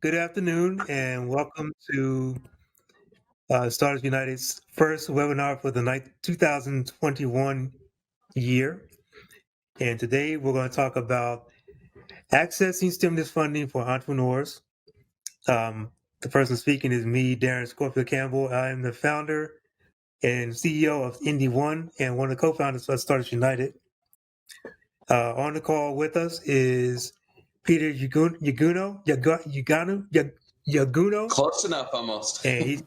Good afternoon, and welcome to Startups United's first webinar for the 2021 year. And today we're going to talk about accessing stimulus funding for entrepreneurs. The person speaking is me, Darrin.Campbell. I am the founder and CEO of IndieONE and one of the co-founders of Startups United. On the call with us is Peter.Yaguno, Close enough, almost. and he's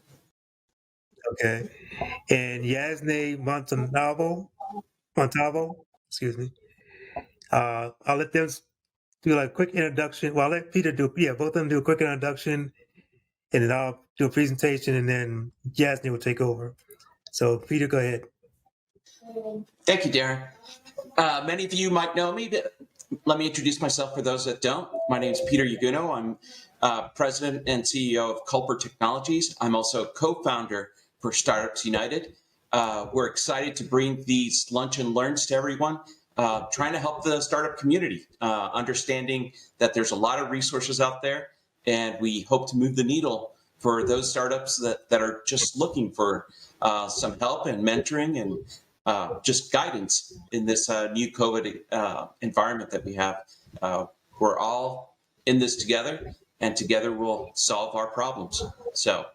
okay. And Yasnay Montalvo, excuse me. I'll let them do like a quick introduction. Well, I'll let Peter both of them do a quick introduction, and then I'll do a presentation, and then Yasnay will take over. So, Peter, go ahead. Thank you, Darrin. Many of you might know me, but let me introduce myself for those that don't. My name is Peter.LLaguno. I'm president and CEO of Culper Technologies. I'm also co-founder for Startups United. We're excited to bring these lunch and learns to everyone, trying to help the startup community, understanding that there's a lot of resources out there, and we hope to move the needle for those startups that are just looking for some help and mentoring and just guidance in this new COVID environment that we have. We're all in this together, and together we'll solve our problems. So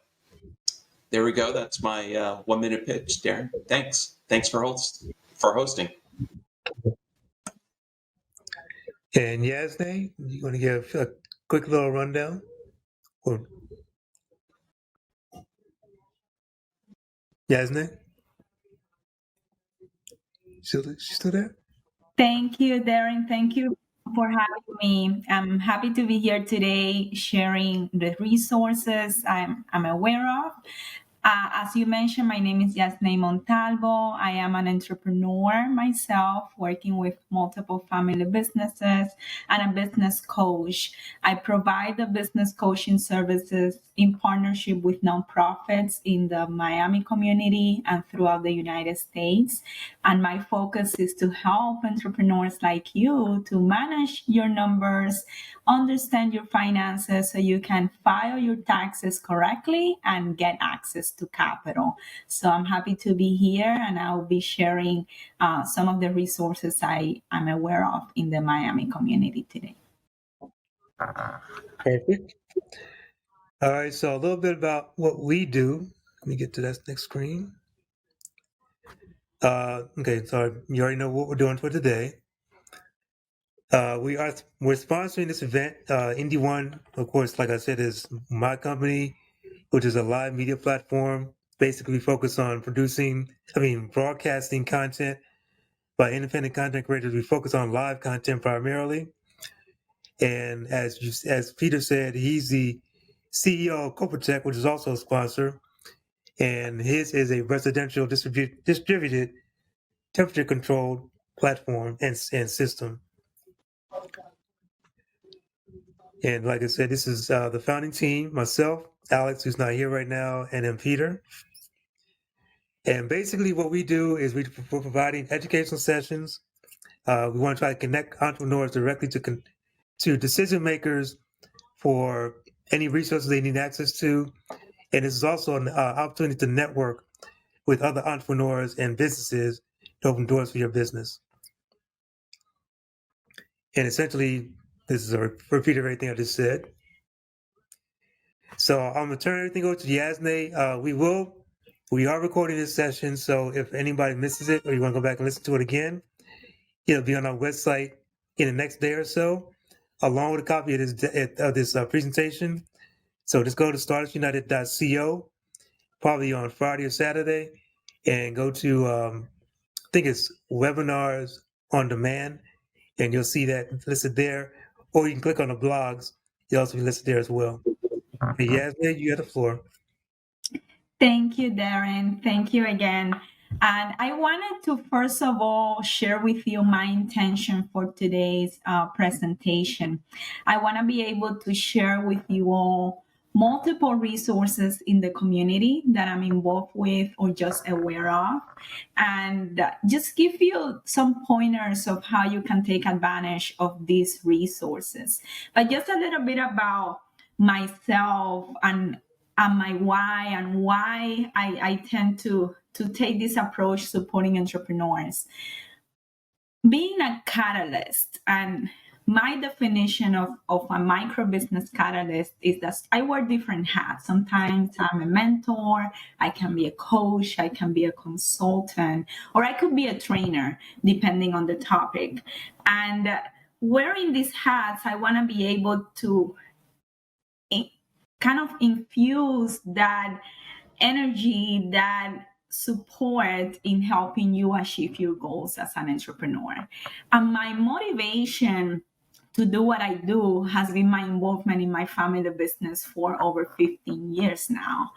there we go. That's my 1-minute pitch, Darrin. Thanks. Thanks for hosting. And Yasnay, you want to give a quick little rundown? Or Yasnay? She's still there? Thank you, Darrin. Thank you for having me. I'm happy to be here today sharing the resources I'm aware of. As you mentioned, my name is Yasnay Montalvo. I am an entrepreneur myself, working with multiple family businesses and a business coach. I provide the business coaching services in partnership with nonprofits in the Miami community and throughout the United States. And my focus is to help entrepreneurs like you to manage your numbers, understand your finances so you can file your taxes correctly and get access to capital. So I'm happy to be here, and I'll be sharing some of the resources I am aware of in the Miami community today. Perfect. All right, so a little bit about what we do. Let me get to that next screen. Okay, so you already know what we're doing for today. We're sponsoring this event. IndieONE, of course, like I said, is my company, which is a live media platform, basically focused on broadcasting content by independent content creators. We focus on live content primarily. And as Peter said, he's the CEO of Culper Tech, which is also a sponsor. And his is a residential distributed temperature controlled platform and system. And like I said, this is the founding team, myself, Alex, who's not here right now, and then Peter. And basically what we do is we're providing educational sessions. We want to try to connect entrepreneurs directly to decision makers for any resources they need access to. And this is also an opportunity to network with other entrepreneurs and businesses to open doors for your business. And essentially, this is a repeat of everything I just said. So I'm going to turn everything over to Yasnay. We are recording this session, so if anybody misses it or you want to go back and listen to it again, it'll be on our website in the next day or so, along with a copy of this presentation. So just go to startupsunited.co, probably on Friday or Saturday, and go to, I think it's webinars on demand, and you'll see that listed there. Or you can click on the blogs. You'll also be listed there as well. Yasnay, you have the floor. Thank you, Darrin. Thank you again. And I wanted to, first of all, share with you my intention for today's presentation. I want to be able to share with you all multiple resources in the community that I'm involved with or just aware of, and just give you some pointers of how you can take advantage of these resources. But just a little bit about myself and my why, and why I tend to take this approach supporting entrepreneurs. Being a catalyst, and my definition of a micro business catalyst is that I wear different hats. Sometimes I'm a mentor, I can be a coach, I can be a consultant, or I could be a trainer, depending on the topic. And wearing these hats, I want to be able to kind of infuse that energy, that support in helping you achieve your goals as an entrepreneur. And my motivation to do what I do has been my involvement in my family business for over 15 years now.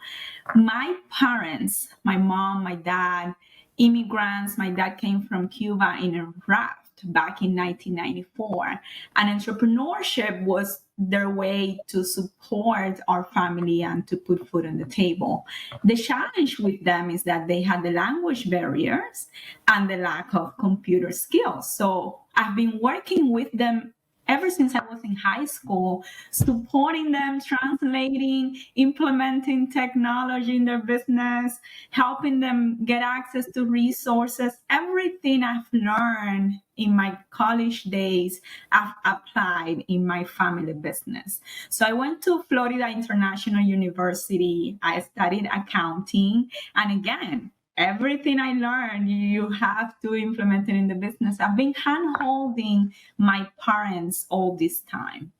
My parents, my mom, my dad, immigrants. My dad came from Cuba in a raft back in 1994. And entrepreneurship was their way to support our family and to put food on the table. The challenge with them is that they had the language barriers and the lack of computer skills. So I've been working with them ever since I was in high school, supporting them, translating, implementing technology in their business, helping them get access to resources. Everything I've learned in my college days, I've applied in my family business. So I went to Florida International University. I studied accounting. And again, everything I learned, you have to implement it in the business. I've been hand-holding my parents all this time.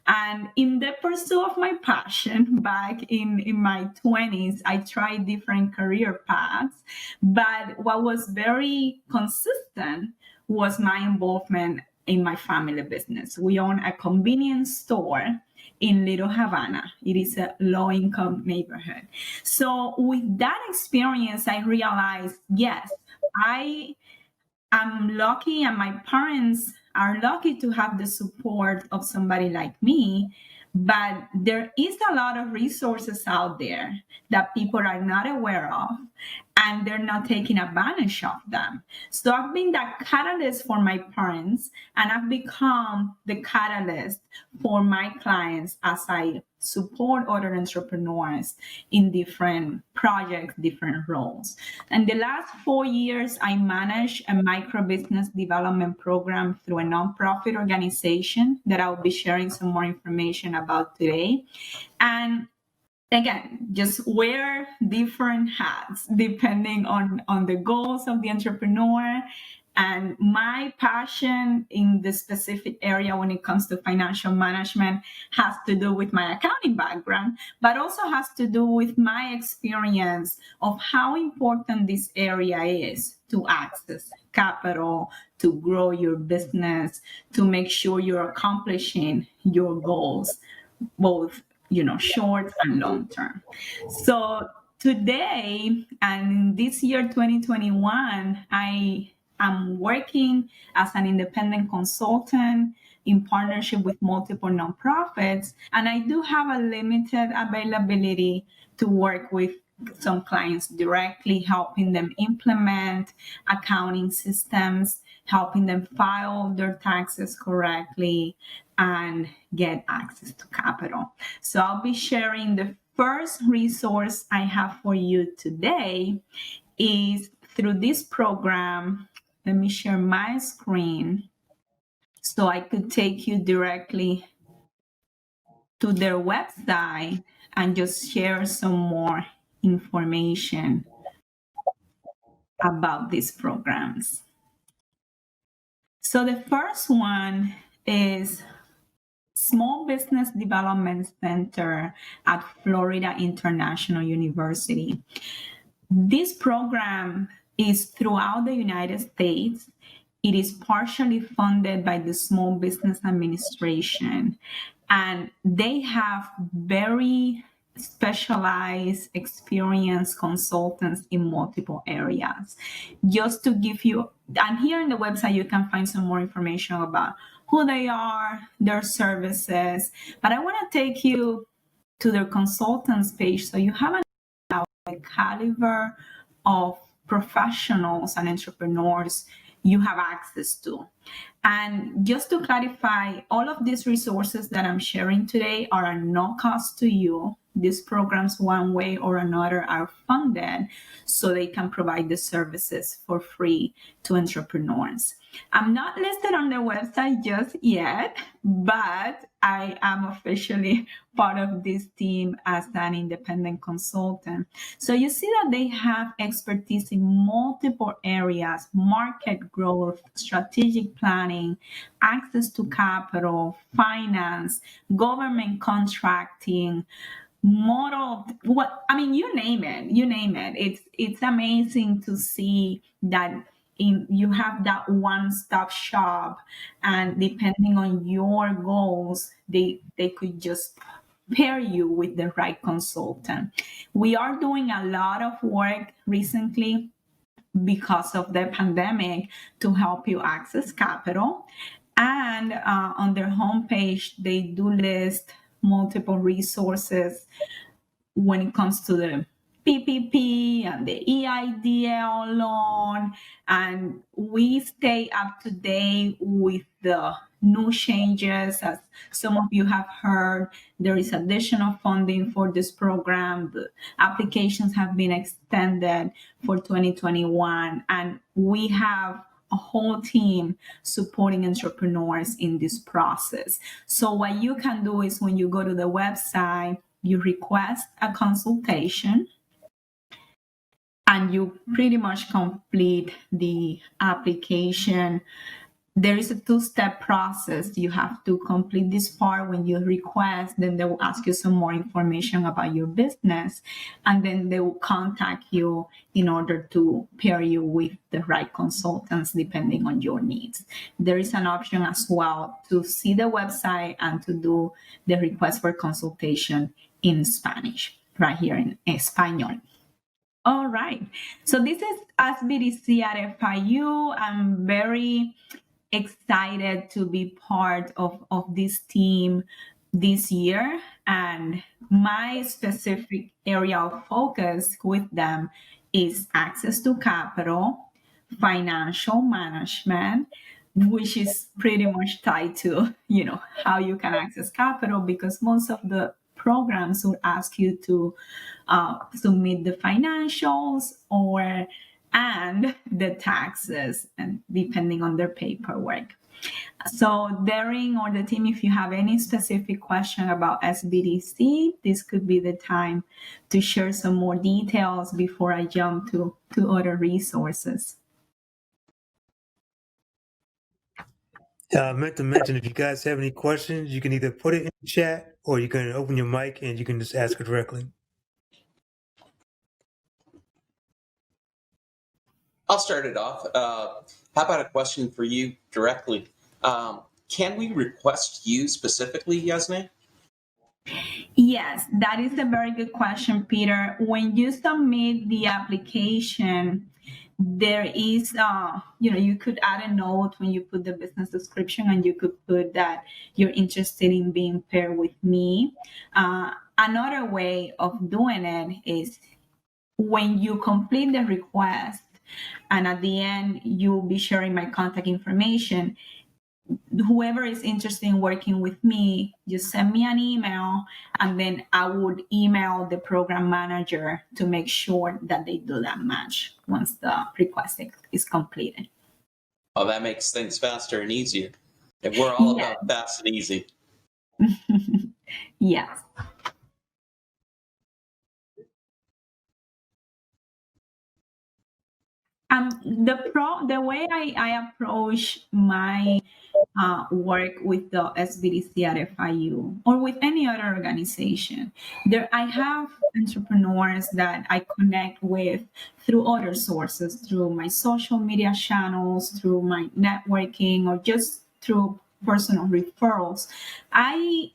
And in the pursuit of my passion, back in my 20s, I tried different career paths. But what was very consistent was my involvement in my family business. We own a convenience store in Little Havana. It is a low-income neighborhood. So with that experience, I realized, yes, I am lucky, and my parents are lucky to have the support of somebody like me. But there is a lot of resources out there that people are not aware of, and they're not taking advantage of them. So I've been that catalyst for my parents, and I've become the catalyst for my clients as I support other entrepreneurs in different projects, different roles. And the last 4 years, I manage a micro business development program through a nonprofit organization that I'll be sharing some more information about today. And again, just wear different hats depending on the goals of the entrepreneur. And my passion in the specific area when it comes to financial management has to do with my accounting background, but also has to do with my experience of how important this area is to access capital, to grow your business, to make sure you're accomplishing your goals, both short and long term. So today, and this year 2021, I'm working as an independent consultant in partnership with multiple nonprofits, and I do have a limited availability to work with some clients directly, helping them implement accounting systems, helping them file their taxes correctly, and get access to capital. So I'll be sharing the first resource I have for you today is through this program. Let me share my screen so I could take you directly to their website and just share some more information about these programs. So the first one is Small Business Development Center at Florida International University. This program is throughout the United States. It is partially funded by the Small Business Administration, and they have very specialized, experienced consultants in multiple areas. Just to give you, and here on the website, you can find some more information about who they are, their services, but I want to take you to their consultants page so you have an idea of the caliber of professionals and entrepreneurs you have access to. And just to clarify, all of these resources that I'm sharing today are at no cost to you. These programs, one way or another, are funded so they can provide the services for free to entrepreneurs. I'm not listed on their website just yet, but I am officially part of this team as an independent consultant. So you see that they have expertise in multiple areas: market growth, strategic planning, access to capital, finance, government contracting, model, what I mean, you name it. It's amazing to see that you have that one-stop shop, and depending on your goals, they could just pair you with the right consultant. We are doing a lot of work recently because of the pandemic to help you access capital. And on their homepage, they do list multiple resources when it comes to the PPP and the EIDL loan. And we stay up to date with the new changes. As some of you have heard, there is additional funding for this program. The applications have been extended for 2021, and we have a whole team supporting entrepreneurs in this process. So what you can do is, when you go to the website, you request a consultation, and you pretty much complete the application. There is a two-step process. You have to complete this part when you request, then they will ask you some more information about your business, and then they will contact you in order to pair you with the right consultants depending on your needs. There is an option as well to see the website and to do the request for consultation in Spanish, right here in Español. All right. So this is SBDC at FIU. I'm very excited to be part of this team this year. And my specific area of focus with them is access to capital, financial management, which is pretty much tied to, how you can access capital, because most of the programs would ask you to submit the financials and the taxes, and depending on their paperwork. So Darrin or the team, if you have any specific question about SBDC, this could be the time to share some more details before I jump to other resources. I meant to mention, if you guys have any questions, you can either put it in the chat or you can open your mic and you can just ask it directly. I'll start it off. How about a question for you directly? Can we request you specifically, Yasnay? Yes, that is a very good question, Peter. When you submit the application, there is, you could add a note when you put the business description, and you could put that you're interested in being paired with me. Another way of doing it is when you complete the request, and at the end, you'll be sharing my contact information. Whoever is interested in working with me, just send me an email, and then I would email the program manager to make sure that they do that match once the request is completed. Oh, that makes things faster and easier. And we're all about fast and easy. Yes. The way I approach my work with the SBDC at FIU or with any other organization, I have entrepreneurs that I connect with through other sources, through my social media channels, through my networking, or just through personal referrals. I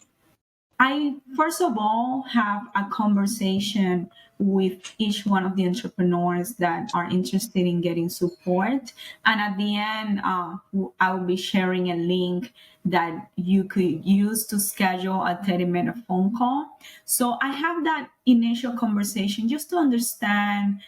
first of all have a conversation with each one of the entrepreneurs that are interested in getting support. And at the end, I will be sharing a link that you could use to schedule a 30-minute phone call. So I have that initial conversation just to understand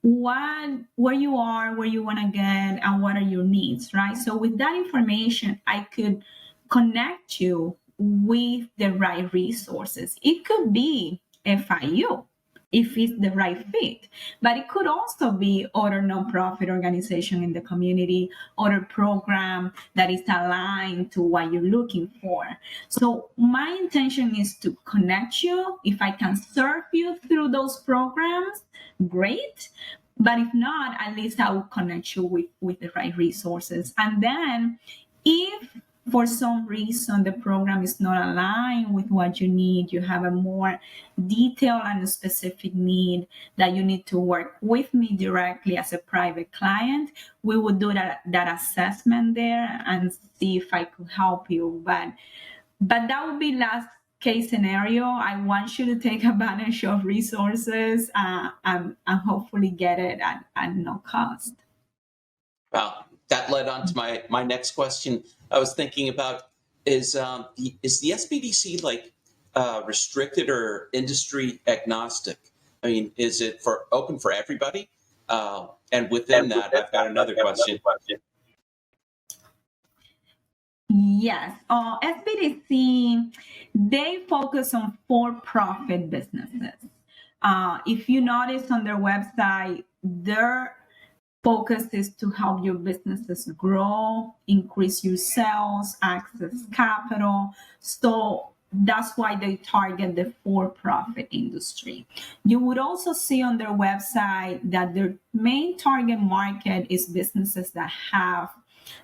where you are, where you want to get, and what are your needs, right? So with that information, I could connect you with the right resources. It could be FIU if it's the right fit, but it could also be other nonprofit organization in the community, other program that is aligned to what you're looking for. So my intention is to connect you. If I can serve you through those programs, great. But if not, at least I will connect you with the right resources. And then if for some reason the program is not aligned with what you need, you have a more detailed and specific need that you need to work with me directly as a private client, we would do that assessment there and see if I could help you. But that would be last case scenario. I want you to take advantage of resources and hopefully get it at no cost. Well, that led on to my next question. I was thinking about is the SBDC like restricted or industry agnostic? I mean, is it open for everybody? And within that, I've got another question. Yes, SBDC, they focus on for-profit businesses. If you notice on their website, their focus is to help your businesses grow, increase your sales, access capital. So that's why they target the for-profit industry. You would also see on their website that their main target market is businesses that have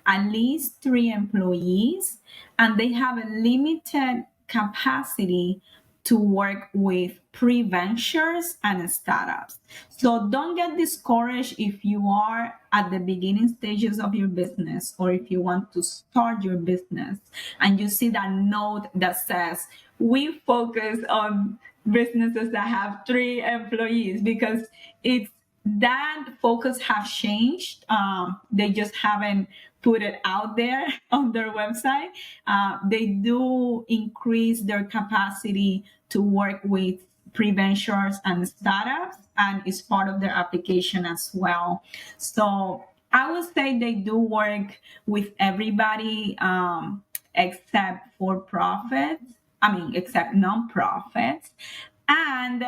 at least 3 employees, and they have a limited capacity to work with pre-ventures and startups. So don't get discouraged if you are at the beginning stages of your business, or if you want to start your business and you see that note that says, we focus on businesses that have 3 employees, because it's that focus has changed. They just haven't put it out there on their website. They do increase their capacity to work with pre-ventures and startups, and it's part of their application as well. So I would say they do work with everybody except for profits. Except nonprofits. And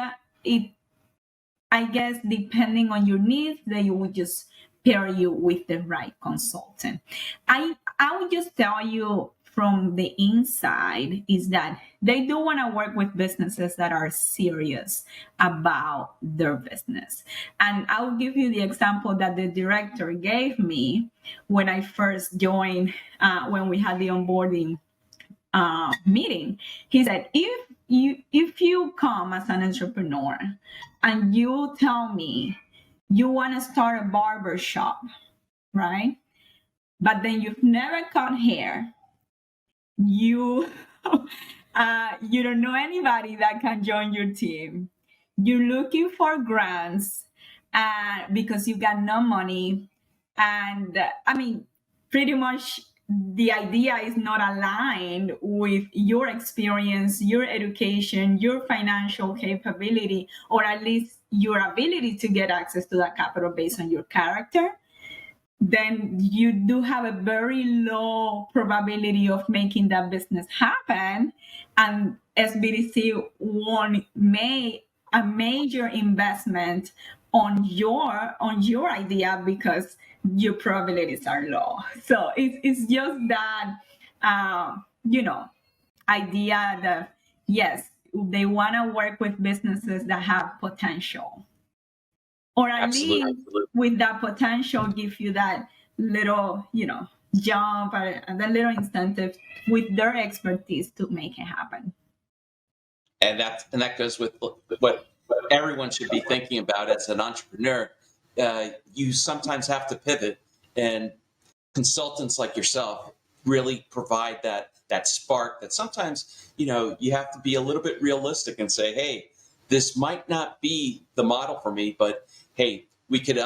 I guess depending on your needs, they would just pair you with the right consultant. I would just tell you from the inside is that they do want to work with businesses that are serious about their business. And I will give you the example that the director gave me when I first joined, when we had the onboarding meeting. He said, if you come as an entrepreneur and you tell me you want to start a barber shop, right? But then you've never cut hair, you don't know anybody that can join your team. You're looking for grants because you got no money, and pretty much the idea is not aligned with your experience, your education, your financial capability, or at least your ability to get access to that capital based on your character, then you do have a very low probability of making that business happen. And SBDC won't make a major investment on your idea because your probabilities are low. So it's just that idea that yes, they want to work with businesses that have potential, or at Absolutely. least with that potential give you that little jump and that little incentive with their expertise to make it happen. And that goes with what everyone should be thinking about as an entrepreneur. You sometimes have to pivot, and consultants like yourself really provide that spark that sometimes you have to be a little bit realistic and say, hey, this might not be the model for me, but hey, we could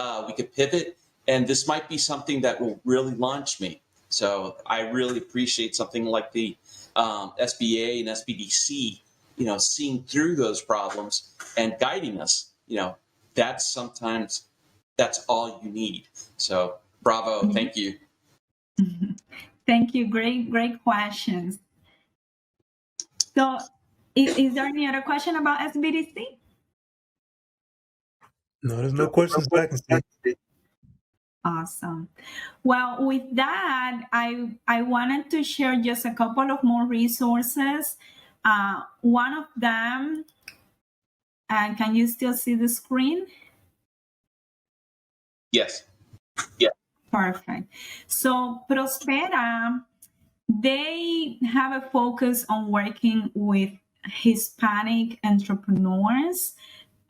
pivot, and this might be something that will really launch me. So I really appreciate something like the SBA and SBDC, seeing through those problems and guiding us. That's sometimes that's all you need. So bravo, thank you. Thank you. Great questions. So is there any other question about SBDC? No, there's no questions that I can see. Awesome. Well, with that, I wanted to share just a couple of more resources. One of them, and can you still see the screen? Yes. Yeah. Perfect. So Prospera, they have a focus on working with Hispanic entrepreneurs,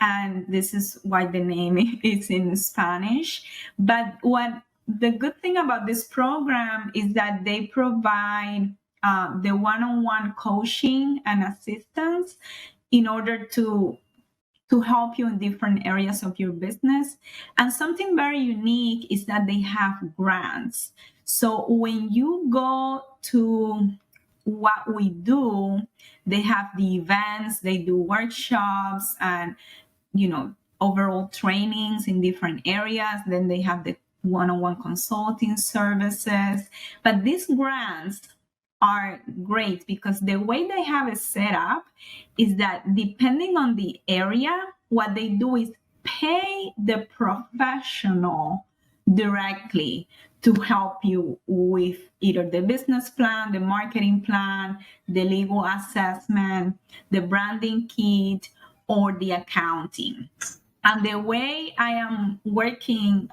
and this is why the name is in Spanish. But what the good thing about this program is that they provide the one-on-one coaching and assistance in order to help you in different areas of your business. And something very unique is that they have grants. So when you go to what we do, they have the events, they do workshops and, overall trainings in different areas. Then they have the one-on-one consulting services. But these grants are great because the way they have it set up is that depending on the area, what they do is pay the professional directly to help you with either the business plan, the marketing plan, the legal assessment, the branding kit, or the accounting. And the way I am working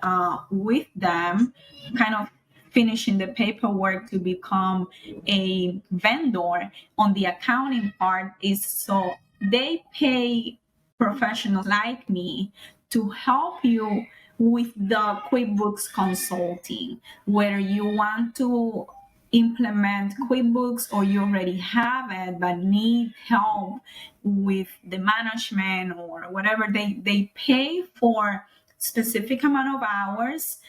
with them, kind of finishing the paperwork to become a vendor on the accounting part, is so they pay professionals like me to help you with the QuickBooks consulting, whether you want to implement QuickBooks or you already have it but need help with the management or whatever. They pay for specific amount of hours,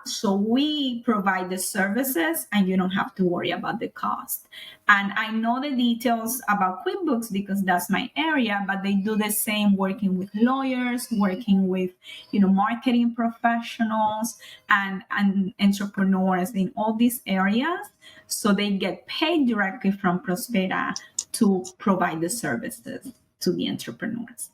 so we provide the services and you don't have to worry about the cost. And I know the details about QuickBooks because that's my area, but they do the same working with lawyers, working with marketing professionals and entrepreneurs in all these areas. So they get paid directly from Prospera to provide the services to the entrepreneurs.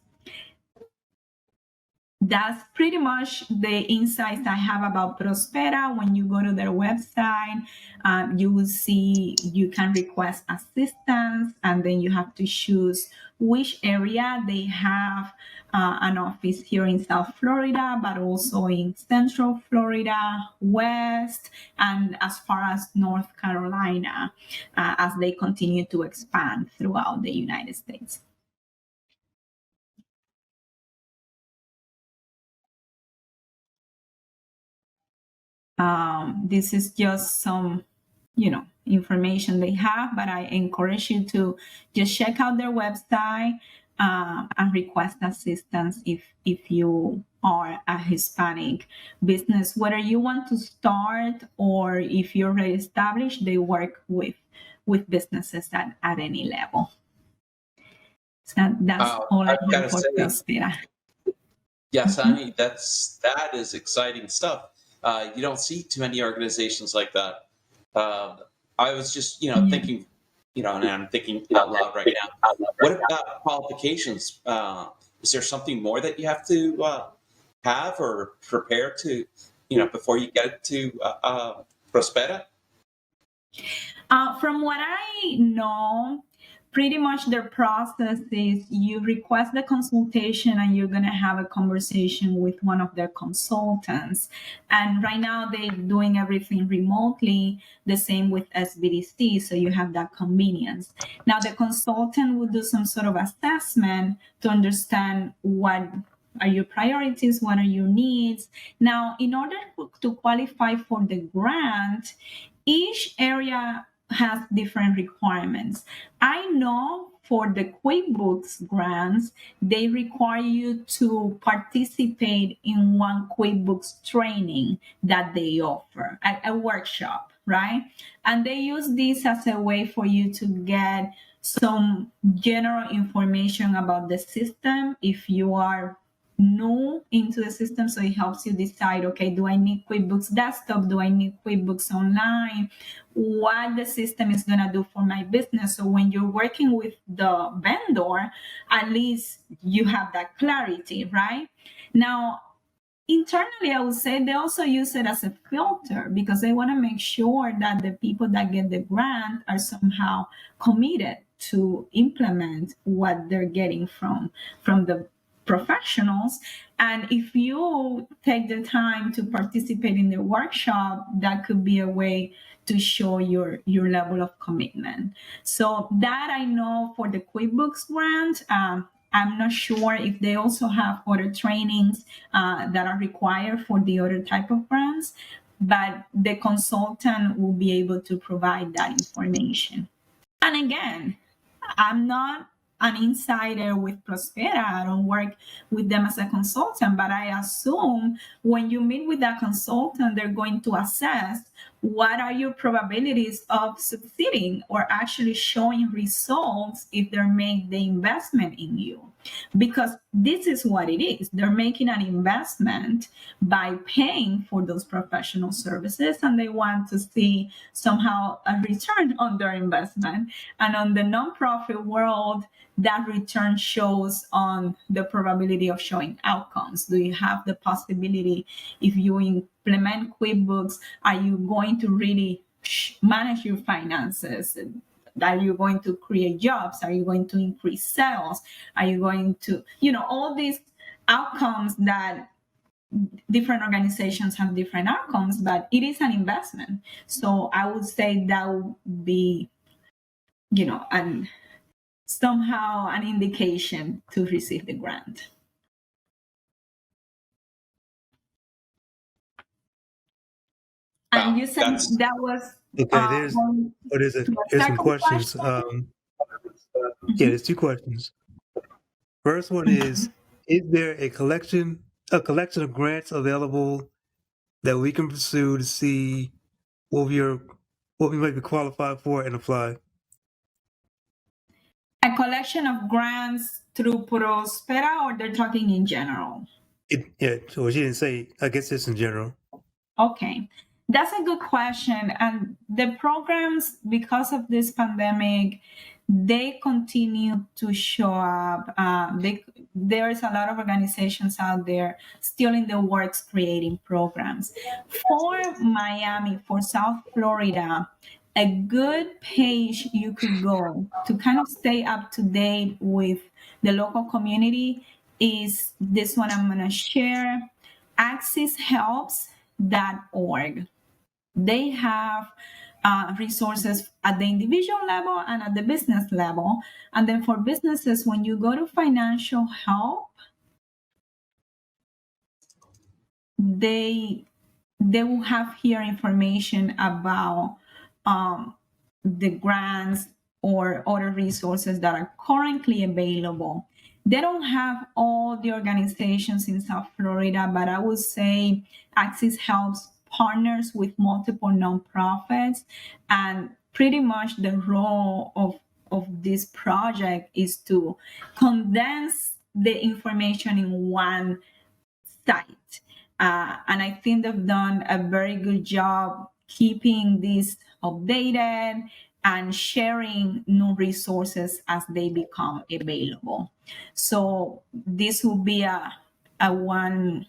That's pretty much the insights I have about Prospera. When you go to their website, you will see you can request assistance, and then you have to choose which area. They have an office here in South Florida, but also in Central Florida, West, and as far as North Carolina, as they continue to expand throughout the United States. This is just some, information they have, but I encourage you to just check out their website and request assistance if you are a Hispanic business. Whether you want to start or if you're already established, they work with businesses at any level. So that's all I have for Prospera. Yes, I mean, that is exciting stuff. You don't see too many organizations like that. I was just, thinking, and I'm thinking out loud right now. What about qualifications? Is there something more that you have to have or prepare to, before you get to Prospera? From what I know, pretty much their process is you request the consultation and you're going to have a conversation with one of their consultants. And right now they're doing everything remotely, the same with SBDC, so you have that convenience. Now the consultant will do some sort of assessment to understand what are your priorities, what are your needs. Now, in order to qualify for the grant, each area has different requirements. I know for the QuickBooks grants, they require you to participate in one QuickBooks training that they offer, a workshop, right? And they use this as a way for you to get some general information about the system if you are new into the system. So it helps you decide, okay, do I need QuickBooks Desktop? Do I need QuickBooks Online? What the system is going to do for my business. So when you're working with the vendor, at least you have that clarity, right? Now, internally, I would say they also use it as a filter because they want to make sure that the people that get the grant are somehow committed to implement what they're getting from the professionals. And if you take the time to participate in the workshop, that could be a way to show your level of commitment. So that I know for the QuickBooks grant. I'm not sure if they also have other trainings that are required for the other type of grants, but the consultant will be able to provide that information. And again, I'm not an insider with Prospera. I don't work with them as a consultant, but I assume when you meet with that consultant, they're going to assess what are your probabilities of succeeding or actually showing results if they make the investment in you. Because this is what it is. They're making an investment by paying for those professional services, and they want to see somehow a return on their investment. And on the nonprofit world, that return shows on the probability of showing outcomes. Do you have the possibility, if you implement QuickBooks, are you going to really manage your finances? Are you going to create jobs? Are you going to increase sales? Are you going to, all these outcomes that different organizations have different outcomes, but it is an investment. So I would say that would be, and somehow an indication to receive the grant. And Wow, you said that was Okay, there's some questions. Question? Yeah, there's two questions. First one is there a collection of grants available that we can pursue to see what we might be qualified for and apply? A collection of grants through Prospera, or they're talking in general? So she didn't say, I guess it's in general. Okay, that's a good question. And the programs, because of this pandemic, they continue to show up. There's a lot of organizations out there still in the works creating programs. For Miami, for South Florida, a good page you could go to kind of stay up to date with the local community is this one I'm going to share, axishelps.org. They have resources at the individual level and at the business level. And then for businesses, when you go to financial help, they will have here information about the grants or other resources that are currently available. They don't have all the organizations in South Florida, but I would say Axis Helps partners with multiple nonprofits, and pretty much the role of this project is to condense the information in one site. And I think they've done a very good job keeping this updated and sharing new resources as they become available. So this will be a one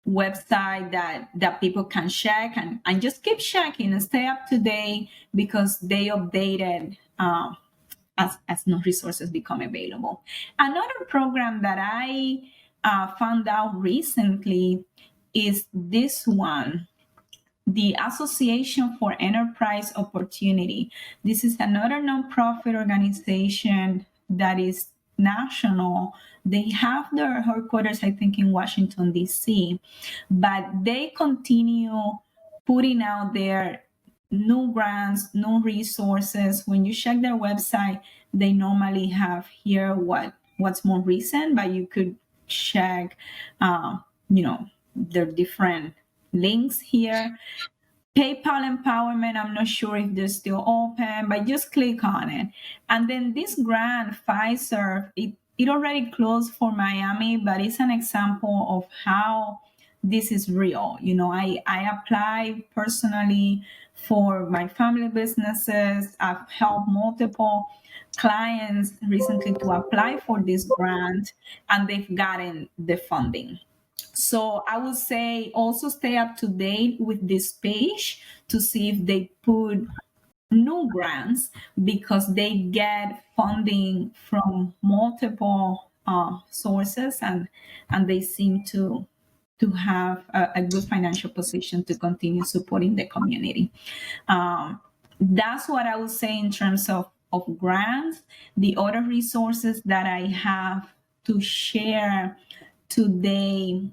website that people can check and just keep checking and stay up to date, because they updated as new resources become available. Another program that I found out recently is this one, the Association for Enterprise Opportunity. This is another nonprofit organization that is national. They have their headquarters, I think, in Washington, D.C., but they continue putting out their new grants, new resources. When you check their website, they normally have here what's more recent, but you could check, their different links here. PayPal Empowerment, I'm not sure if they're still open, but just click on it. And then this grant, Fiserv, it already closed for Miami, but it's an example of how this is real. I apply personally for my family businesses. I've helped multiple clients recently to apply for this grant, and they've gotten the funding. So I would say also stay up to date with this page to see if they put new grants, because they get funding from multiple sources, and they seem to have a good financial position to continue supporting the community. That's what I would say in terms of grants. The other resources that I have to share today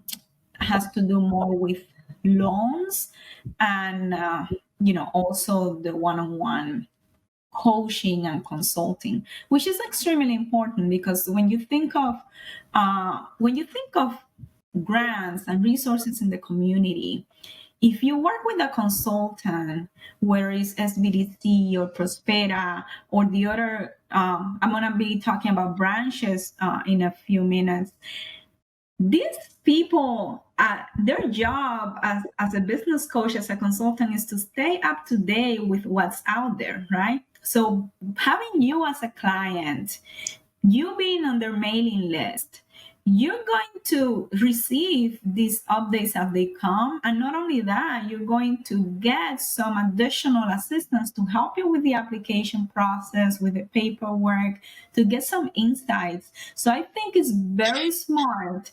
has to do more with loans and also the one-on-one coaching and consulting, which is extremely important, because when you think of grants and resources in the community, if you work with a consultant, whether it's SBDC or Prospera or the other, I'm going to be talking about branches in a few minutes. These people, their job as a business coach, as a consultant, is to stay up to date with what's out there, right? So having you as a client, you being on their mailing list, you're going to receive these updates as they come. And not only that, you're going to get some additional assistance to help you with the application process, with the paperwork, to get some insights. So I think it's very smart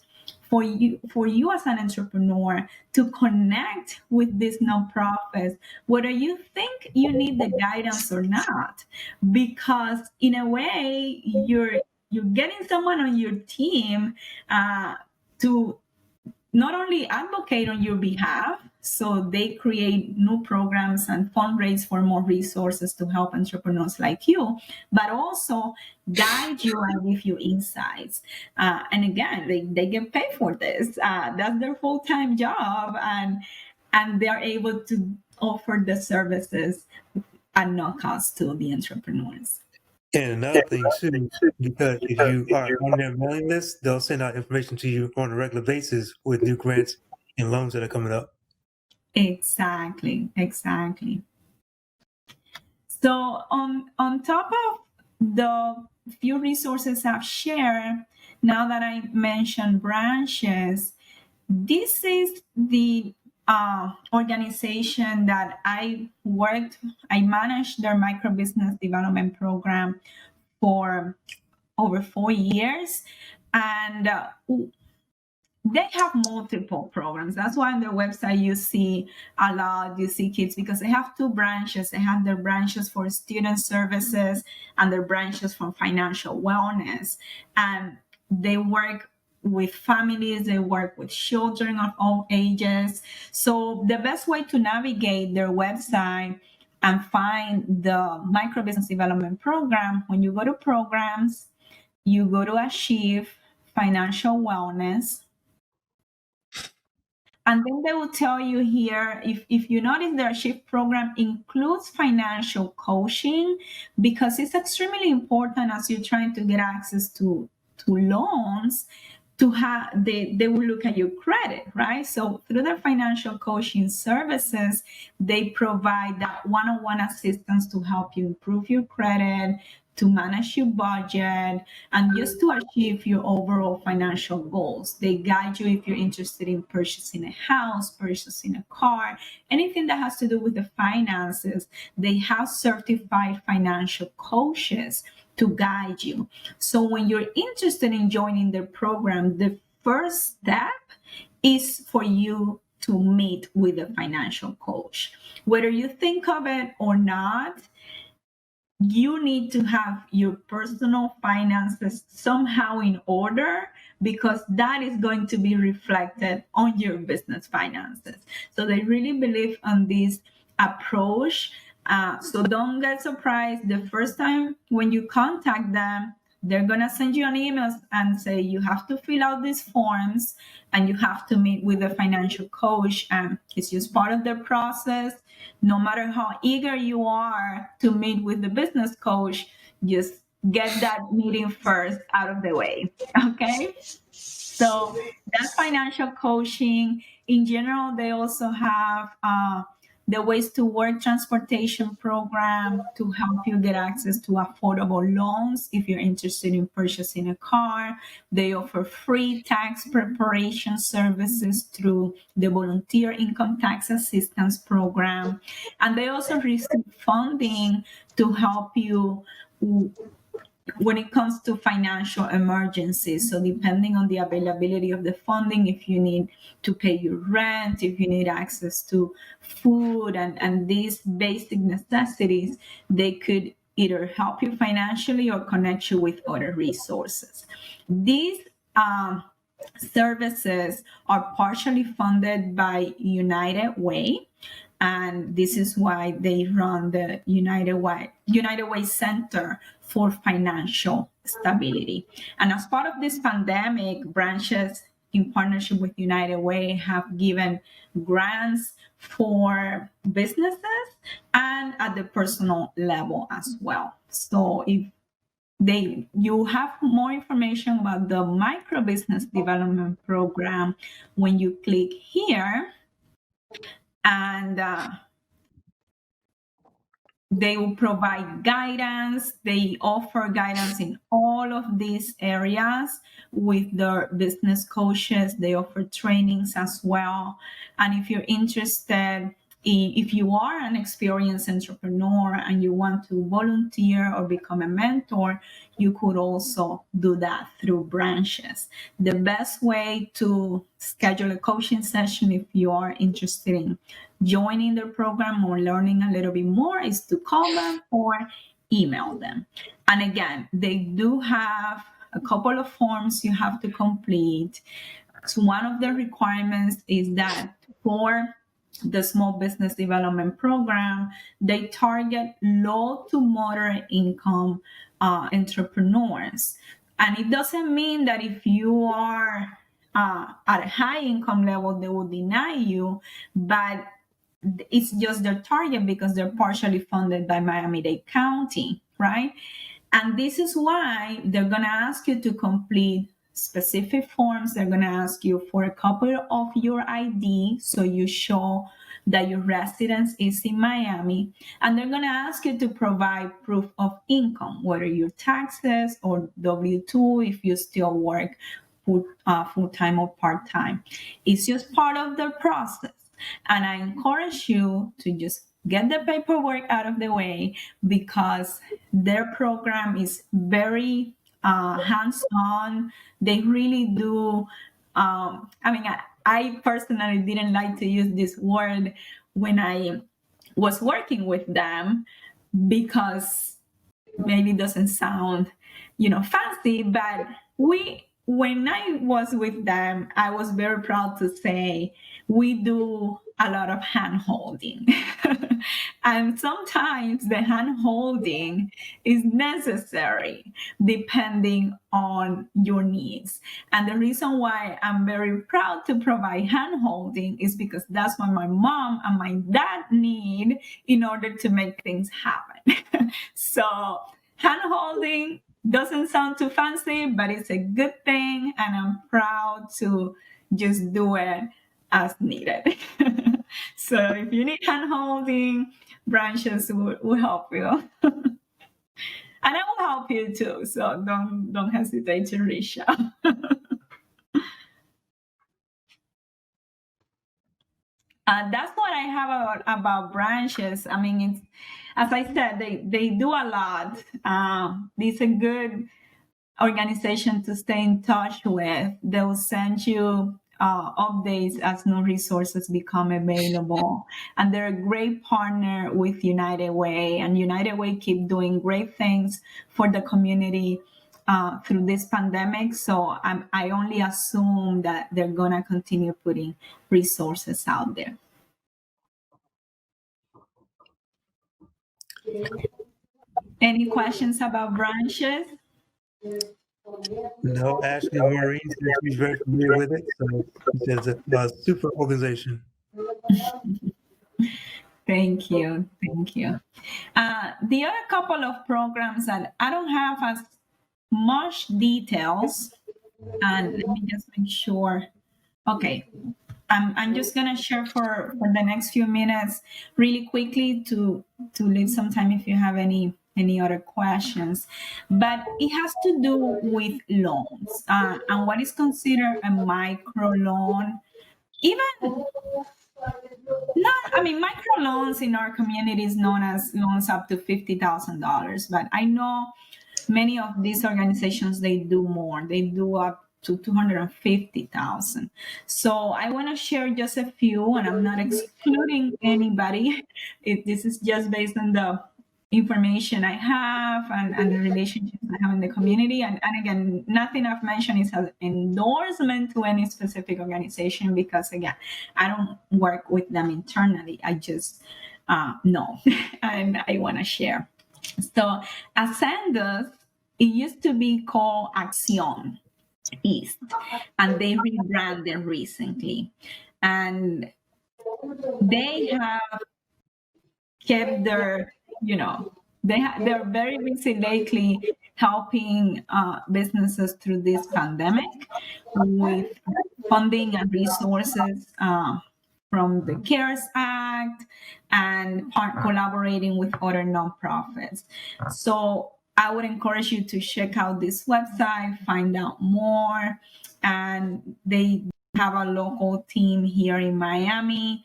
for you as an entrepreneur to connect with these nonprofits, whether you think you need the guidance or not, because in a way you're getting someone on your team to not only advocate on your behalf, so they create new programs and fundraise for more resources to help entrepreneurs like you, but also guide you and give you insights. And again, they get paid for this. That's their full-time job, and they're able to offer the services at no cost to the entrepreneurs. And another thing too, because if you are on their mailing list, they'll send out information to you on a regular basis with new grants and loans that are coming up. Exactly. So on top of the few resources I've shared, now that I mentioned branches, this is the organization that I managed their microbusiness development program for over 4 years. And they have multiple programs. That's why on their website you see kids, because they have two branches. They have their branches for student services and their branches for financial wellness. And they work with families, they work with children of all ages. So the best way to navigate their website and find the microbusiness development program, when you go to programs, you go to Achieve Financial Wellness. And then they will tell you here, if you notice, their Achieve program includes financial coaching, because it's extremely important as you're trying to get access to loans, to have they will look at your credit, right? So through their financial coaching services, they provide that one-on-one assistance to help you improve your credit, to manage your budget, and just to achieve your overall financial goals. They guide you if you're interested in purchasing a house, purchasing a car, anything that has to do with the finances. They have certified financial coaches to guide you. So when you're interested in joining their program, the first step is for you to meet with a financial coach. Whether you think of it or not, you need to have your personal finances somehow in order, because that is going to be reflected on your business finances. So they really believe on this approach. So don't get surprised the first time when you contact them. They're going to send you an email and say you have to fill out these forms and you have to meet with a financial coach. And it's just part of their process. No matter how eager you are to meet with the business coach, just get that meeting first out of the way. Okay. So that's financial coaching. In general, they also have the Ways to Work transportation program to help you get access to affordable loans if you're interested in purchasing a car. They offer free tax preparation services through the Volunteer Income Tax Assistance Program. And they also receive funding to help you when it comes to financial emergencies. So depending on the availability of the funding, if you need to pay your rent, if you need access to food and these basic necessities, they could either help you financially or connect you with other resources. These services are partially funded by United Way. And this is why they run the United Way Center for Financial Stability. And as part of this pandemic, branches in partnership with United Way have given grants for businesses and at the personal level as well. So if you have more information about the micro business development program when you click here, and they will provide guidance. They offer guidance in all of these areas with their business coaches. They offer trainings as well. And if you're interested, if you are an experienced entrepreneur and you want to volunteer or become a mentor, you could also do that through branches. The best way to schedule a coaching session if you are interested in joining their program or learning a little bit more is to call them or email them. And again, they do have a couple of forms you have to complete. So one of the requirements is that for the Small Business Development Program, they target low to moderate income entrepreneurs. And it doesn't mean that if you are at a high income level, they will deny you, but it's just their target because they're partially funded by Miami-Dade County, right? And this is why they're going to ask you to complete specific forms. They're going to ask you for a copy of your ID so you show that your residence is in Miami. And they're going to ask you to provide proof of income, whether your taxes or W-2 if you still work full-time or part-time. It's just part of the process. And I encourage you to just get the paperwork out of the way because their program is very hands-on. They really do. I personally didn't like to use this word when I was working with them because maybe it doesn't sound, fancy, but when I was with them, I was very proud to say we do a lot of hand holding. And sometimes the hand holding is necessary depending on your needs. And the reason why I'm very proud to provide hand holding is because that's what my mom and my dad need in order to make things happen. So hand holding doesn't sound too fancy, but it's a good thing, and I'm proud to just do it as needed. So if you need hand holding, branches will help you. And I will help you too, so don't hesitate to reach out. That's what I have about branches. I mean, it's, as I said, they do a lot. It's a good organization to stay in touch with. They'll send you updates as new resources become available. And they're a great partner with United Way. And United Way keep doing great things for the community through this pandemic. So I only assume that they're going to continue putting resources out there. Any questions about branches? No, Ashley Maureen said she's very familiar with it. So it's a super organization. Thank you. Thank you. The other couple of programs that I don't have as much details, and let me just make sure. Okay, I'm just gonna share for the next few minutes really quickly to leave some time if you have any other questions. But it has to do with loans and what is considered a micro loan. Even not, I mean, micro loans in our community is known as loans up to $50,000. But I know many of these organizations, they do more. They do up to 250,000. So I want to share just a few, and I'm not excluding anybody. This is just based on the information I have and the relationships I have in the community. And again, nothing I've mentioned is an endorsement to any specific organization because, again, I don't work with them internally. I just know and I want to share. So Ascendus, it used to be called Action East, and they rebranded recently. And they have kept their, they're very busy lately helping businesses through this pandemic with funding and resources from the CARES Act and collaborating with other nonprofits. So I would encourage you to check out this website, find out more. And they have a local team here in Miami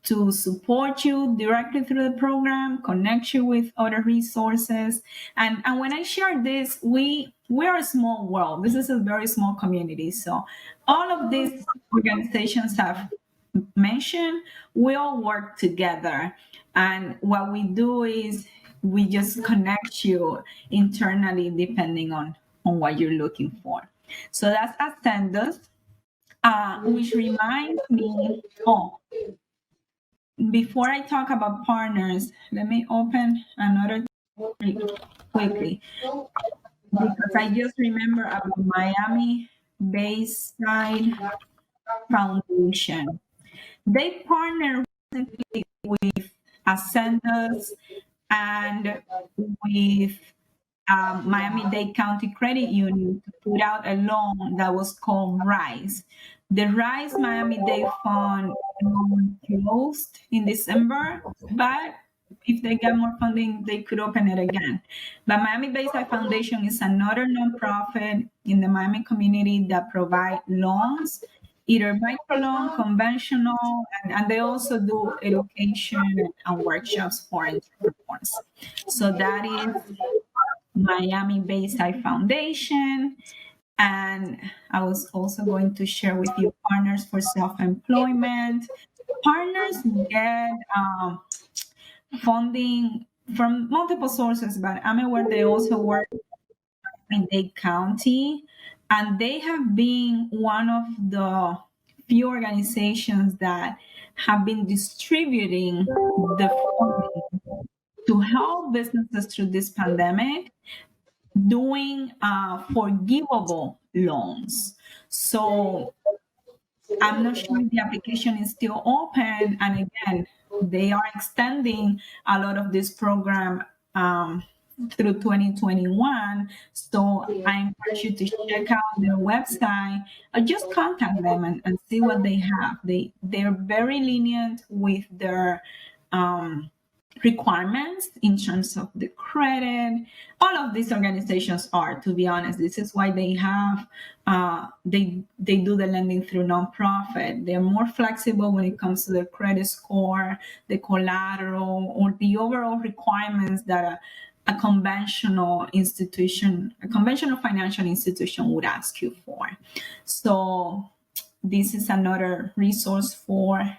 to support you directly through the program, connect you with other resources. And when I share this, we're a small world. This is a very small community. So all of these organizations have mentioned, we all work together. And what we do is we just connect you internally depending on what you're looking for. So that's Ascendus, which reminds me, before I talk about partners, let me open another quickly because I just remember about Miami Bayside Foundation. They partnered recently with Ascendus and with Miami-Dade County Credit Union to put out a loan that was called RISE. The RISE Miami-Dade Fund closed in December, but if they get more funding, they could open it again. But Miami Bayside Foundation is another nonprofit in the Miami community that provide loans, either microloan, conventional, and they also do education and workshops for entrepreneurs. So that is Miami Bayside Foundation. And I was also going to share with you Partners for Self-Employment. Partners get funding from multiple sources, but I'm aware they also work in Dade County, and they have been one of the few organizations that have been distributing the funding to help businesses through this pandemic, doing forgivable loans. So I'm not sure if the application is still open. And again, they are extending a lot of this program through 2021. So I encourage you to check out their website or just contact them and see what they have. They're very lenient with their requirements in terms of the credit. All of these organizations are, to be honest. This is why they have they do the lending through nonprofit. They're more flexible when it comes to the credit score, the collateral, or the overall requirements that a conventional institution, a conventional financial institution would ask you for. So this is another resource for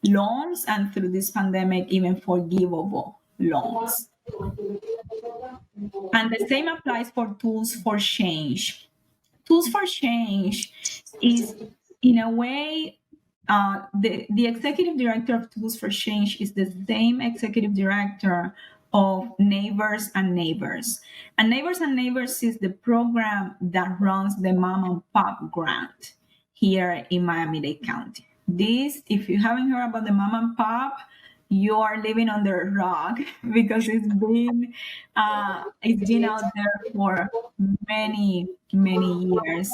loans, and through this pandemic, even forgivable loans. And the same applies for Tools for Change. Tools for Change is, in a way, the executive director of Tools for Change is the same executive director of Neighbors and Neighbors. And Neighbors and Neighbors is the program that runs the Mom and Pop grant here in Miami-Dade County. This, if you haven't heard about the Mom and Pop, you are living under a rock because it's been out there for many years.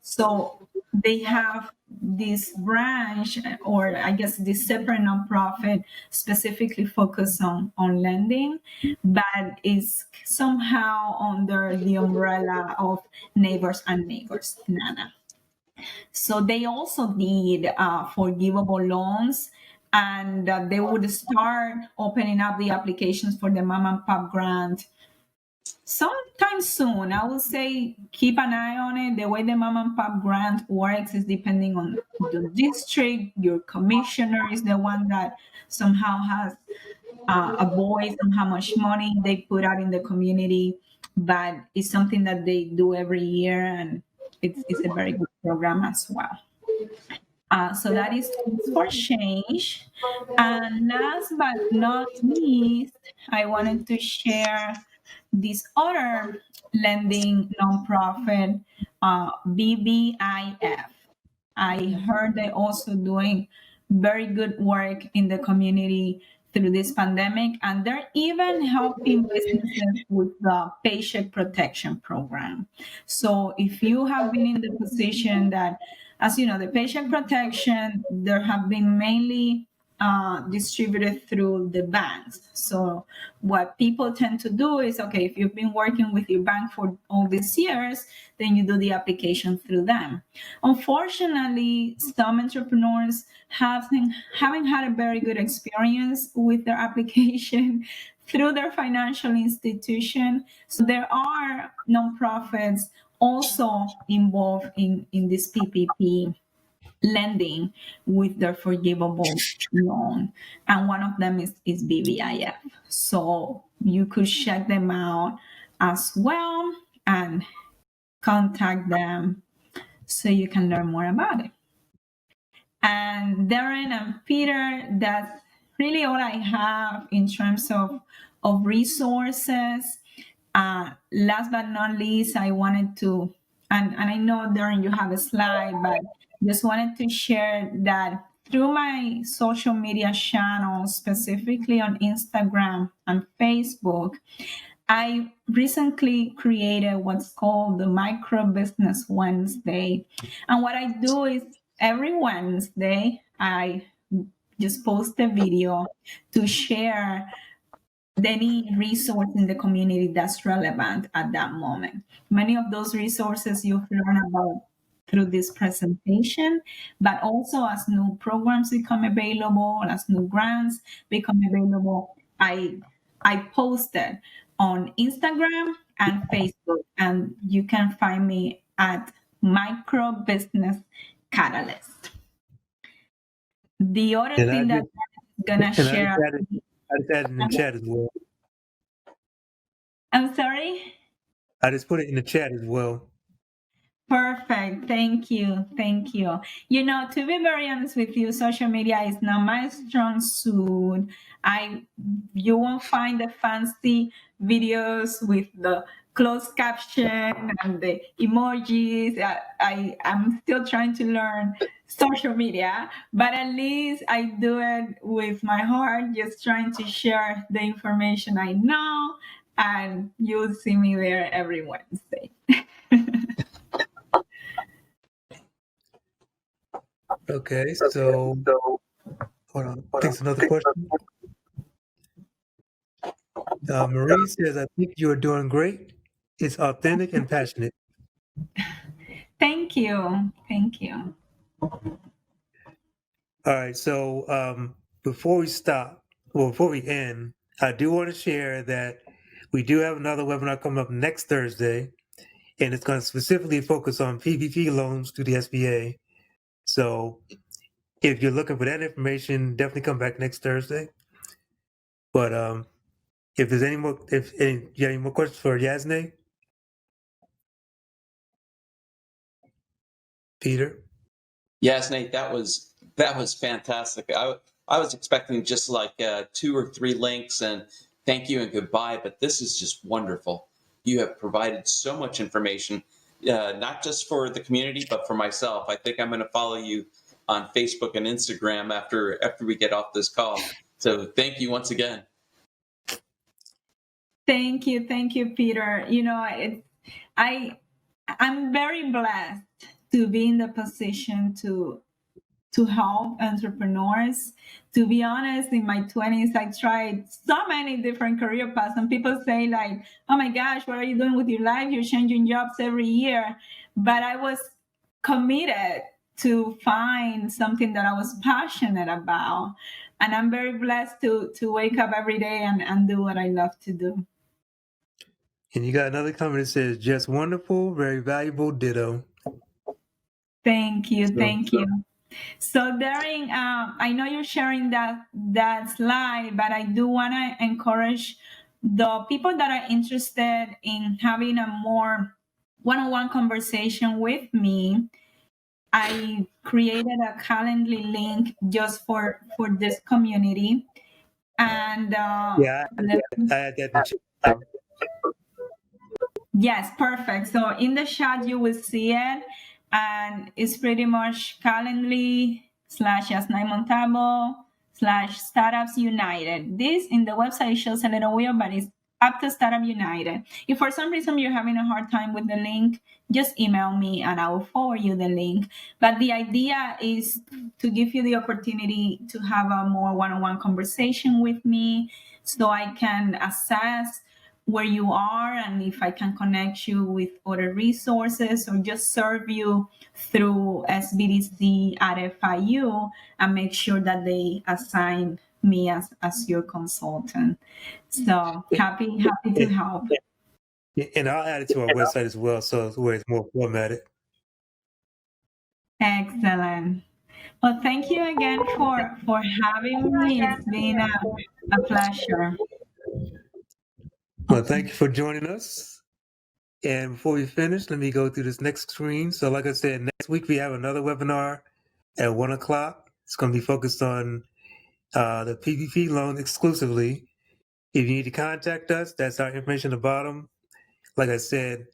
So they have this branch, or I guess this separate nonprofit specifically focused on lending, but is somehow under the umbrella of Neighbors and Neighbors, Nana. So they also did forgivable loans, and they would start opening up the applications for the mom and pop grant sometime soon. I would say keep an eye on it. The way the mom and pop grant works is depending on the district. Your commissioner is the one that somehow has a voice on how much money they put out in the community, but it's something that they do every year, and it's a very good program as well. So that is Tools for Change. And last but not least, I wanted to share this other lending nonprofit, BBIF. I heard they're also doing very good work in the community through this pandemic, and they're even helping businesses with the Paycheck Protection Program. So if you have been in the position that, as you know, the Paycheck Protection, there have been mainly distributed through the banks. So what people tend to do is, okay, if you've been working with your bank for all these years, then you do the application through them. Unfortunately, some entrepreneurs haven't had a very good experience with their application through their financial institution. So there are nonprofits also involved in this PPP lending with their forgivable loan. And one of them is BBIF. So you could check them out as well and contact them so you can learn more about it. And Darrin and Peter, that's really all I have in terms of resources. Last but not least, I wanted to, and I know, Darrin, you have a slide, but just wanted to share that through my social media channels, specifically on Instagram and Facebook, I recently created what's called the MicroBusiness Wednesday. And what I do is every Wednesday, I just post a video to share any resource in the community that's relevant at that moment. Many of those resources you've learned about through this presentation, but also as new programs become available, as new grants become available, I posted on Instagram and Facebook, and you can find me at MicroBusiness Catalyst. The other And thing that I'm gonna I share. I just added in the chat as well. I'm sorry? I just put it in the chat as well. Perfect. Thank you. Thank you. You know, to be very honest with you, social media is not my strong suit. You won't find the fancy videos with the closed caption and the emojis. I'm still trying to learn social media, but at least I do it with my heart, just trying to share the information I know, and you'll see me there every Wednesday. Okay, so hold on. I think it's another question. Marie says, I think you are doing great. It's authentic and passionate. Thank you. Thank you. All right, so before we end, I do want to share that we do have another webinar coming up next Thursday, and it's going to specifically focus on PPP loans through the SBA. So if you're looking for that information, definitely come back next Thursday. But if there's you have any more questions for Yasnay? Peter? Yes, Nate, that was fantastic. I was expecting just like 2 or 3 links and thank you and goodbye, but this is just wonderful. You have provided so much information, not just for the community, but for myself. I think I'm going to follow you on Facebook and Instagram after we get off this call. So thank you once again. Thank you, Peter. I'm very blessed to be in the position to help entrepreneurs. To be honest, in my 20s, I tried so many different career paths, and people say like, "Oh my gosh, what are you doing with your life? You're changing jobs every year." But I was committed to find something that I was passionate about, and I'm very blessed to wake up every day and do what I love to do. And you got another comment that says, just wonderful, very valuable, ditto. Thank you, So, thank you. So, Darrin, I know you're sharing that slide, but I do want to encourage the people that are interested in having a more one-on-one conversation with me. I created a Calendly link just for this community, and yeah, I had that in the chat. yes, perfect. So in the chat, you will see it. And it's pretty much Calendly/Yasnay Montalvo/Startups United. This in the website shows a little weird, but it's up to Startup United. If for some reason you're having a hard time with the link, just email me and I will forward you the link. But the idea is to give you the opportunity to have a more one-on-one conversation with me so I can assess where you are and if I can connect you with other resources or just serve you through SBDC at FIU and make sure that they assign me as your consultant. So happy to help. And I'll add it to our website as well, so it's where it's more formatted. Excellent. Well, thank you again for having me. It's been a pleasure. Well, thank you for joining us. And before we finish, let me go through this next screen. So like I said, next week we have another webinar at 1 o'clock. It's going to be focused on the PPP loan exclusively. If you need to contact us, that's our information at the bottom. Like I said,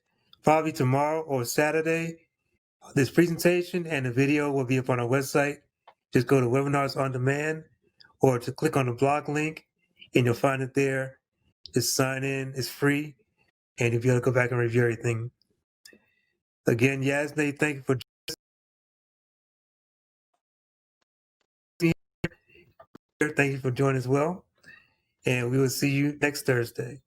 probably tomorrow or Saturday, this presentation and the video will be up on our website. Just go to Webinars on Demand or to click on the blog link and you'll find it there. Just sign in, it's free, and you'll be able to go back and review everything. Again, Yasnay, thank you for joining as well. And we will see you next Thursday.